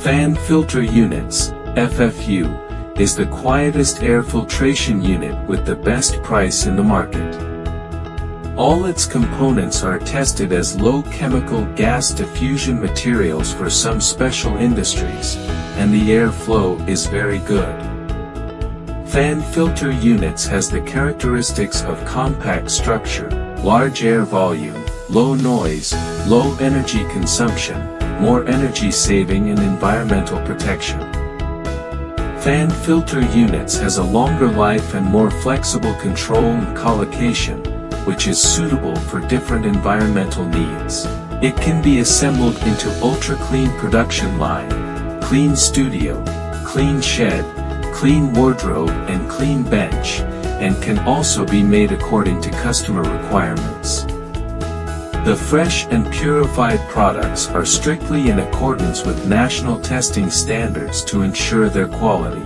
Fan Filter Units, FFU, is the quietest air filtration unit with the best price in the market. All its components are tested as low-chemical gas diffusion materials for some special industries, and the air flow is very good. Fan filter units has the characteristics of compact structure, large air volume, low noise, low energy consumption, more energy saving and environmental protection. Fan filter units has a longer life and more flexible control and collocation, which is suitable for different environmental needs. It can be assembled into ultra-clean production line, clean studio, clean shed, clean wardrobe and clean bench, and can also be made according to customer requirements. The fresh and purified products are strictly in accordance with national testing standards to ensure their quality.